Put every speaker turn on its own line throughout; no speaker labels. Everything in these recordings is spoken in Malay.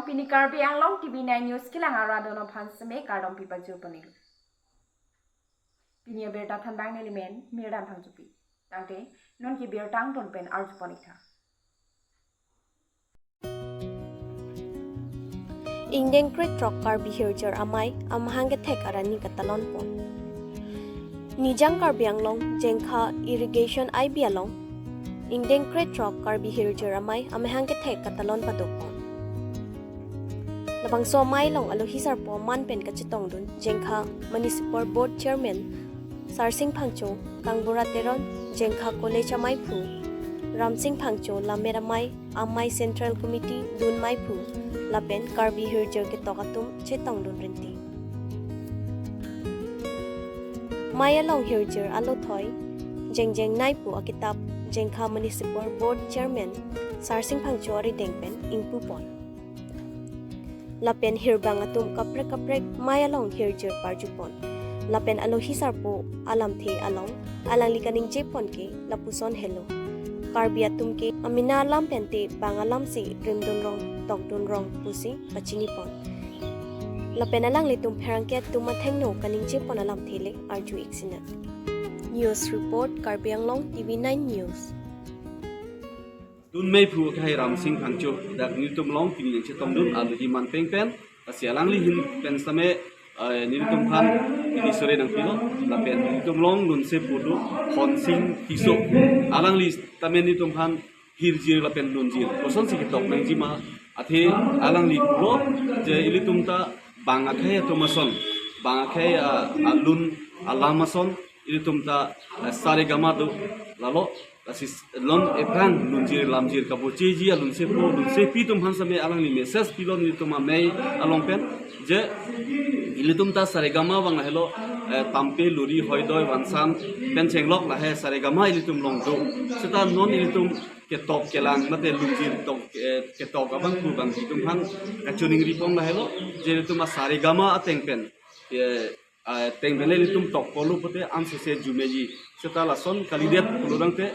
pini Karbi Anglong TV9 News kilang aradono phansame kardom pipaju panig. Pini berta thandang nelimen mirdan phangjupi. Tangte non ki bertang ton pen arju panikha.
Indian Great Rock Karbi Hirjar amai amhang thek arani katalon pon. Nijang Karbi Anglong jengkha irrigation IB along. Indian Great Rock Karbi Hirjar amai amhang thek katalon padok pon. Labang so mai long alohisar po man pen kachitong dun jengkha municipal board chairman Sarsing Phangcho Kangbura Teron jengkha college amai phu Ramsing Phangcho lameramai amai central committee dun mai phu lapen Karbi Hirjar ke tokatum chetong dun rinti Maya long Hirjar alo thoi jengjeng nai pu akitab jengkha municipal board chairman Sarsing Phangcho ari dengpen ingpu pon Lapen hirbang atum kaprek maya long Hirjar parjupon Lapen alohisar po alam the along alang likaning jepon ke lapuson hello Karbi atum ke amina alam pente bangalam si rimdun rong tokdun rong pusi pachini pon Lapen alang litum pherangke tumathengno kaning jepon alam thele arju iksina News report Karbi Anglong TV9 News
Dun mai phu khai Ramsing Phangcho dak nitum long pini che tom dun alu hi man peng pen asialang li hin pen same nitum phan ini sore nang pilo la pen nitum long nun se pudu hon sing tiso alang li tamen nitum phan hirjir la pen lunjir koson si tok nang jima athe alang li pro je ilitum ta banga khai to mason banga khai alun alamason ilitum ta sare gama do lalo asis lon eprang lunjir lamjir kapo cheji alun se pi tum han same alang li message pilon ni tum mai along pen je ilitum ta saregama wang hello tampe luri hoidoi wansan pen chenglok la he saregama ilitum long do seta non ilitum ke top kelang mate lunjir tok ke tok abang ku bang tum han kachuning ripong la hello je ilitum saregama ateng pen teng bele ilitum tok kolu pote anse se jumeji seta la son kalidet kulurang te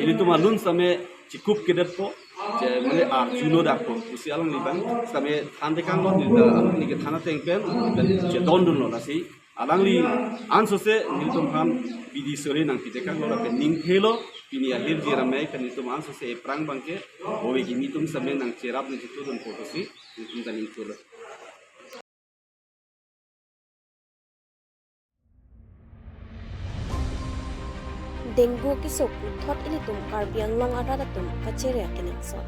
ilitum alun same chikup kedet po je mane ar juno dakpo usi alang libang same thande kang lo ni alang ni ke thana teng pen je don dun lo na si alang li anso se ilitum han bidi sore nang pite kang lo la pen ning thelo pini ahir jera mai kan ilitum anso se prang bangke owe gi nitum same nang cherap ni tu dun photo si ilitum taning thelo
Dengue ki sopu thot ilitum Karbi Anglong aradatum kachere akinangso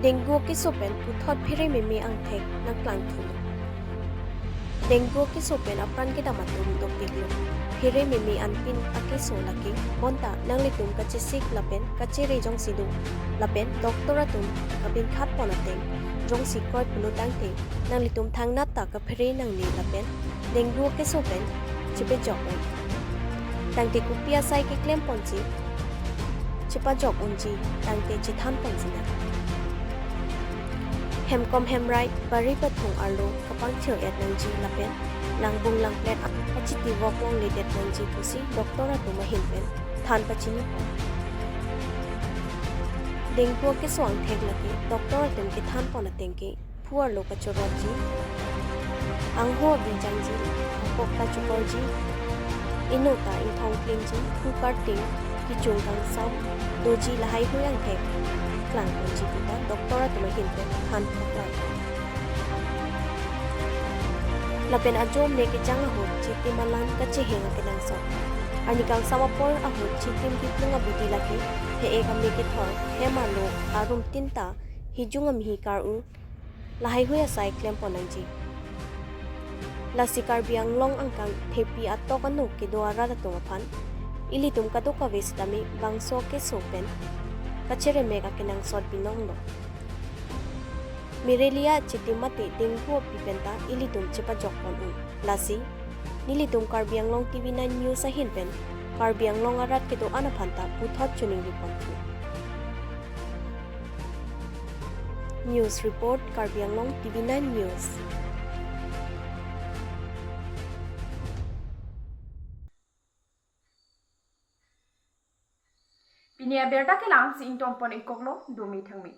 Dengue ki sopen pu thot phire meme angthek na plant thulu Dengue ki sopen apran ki damatum topiklo phire meme anpin akeso laki monta nanglitum kachesik lapen kachere jong sidu lapen doktoratum kapin khat ponateng jong sikoi pulutang te nanglitum thangna ta ka phire nangni lapen Dengue ki sopen chipe jokon Tangte kupia sai ke klem ponji Chipa jok unji Tangte chithan ponjina Hemkom hemrai Bari pathung arlo Kapang chio et nangji lapen Langbung lang plet Pachiti wok wong lidet nangji pusi Doktora tuma hinpen Than pachini po Dengpo ke suang thek laki Doktora tum ke than pona tengke Puar lo kachoroji Angho binjangji Pok tachukorji Inota in thong klingji kukar ting kichung kang sam doji lahai huyang thek klang konji kita doktora tumahin pe han phukai lapen ajom ne ke chang ho chiti malan ka che henga ke nang so ani kang samapor a ho chitim ki plunga biti laki he e kam ne ke thor he malo arum tinta hijungam hi kar u lahai huya sai klem ponangji Lasi Karbi Anglong angkang tepi atau kanu ke doara datung apan ilitum kato ka vestami bangso ke sopen kachere mega kenang sot binong lo Mirelia chitimate dengpo pipenta ilitum chepa jokpon lasi nilitum Karbi Anglong TV9 News ahin pen Karbi Anglong arat ke do anapanta puthot chuning ripon News report Karbi Anglong TV9 News
Pini berta ke lang si intong pon ikoklo 2 mi thangmi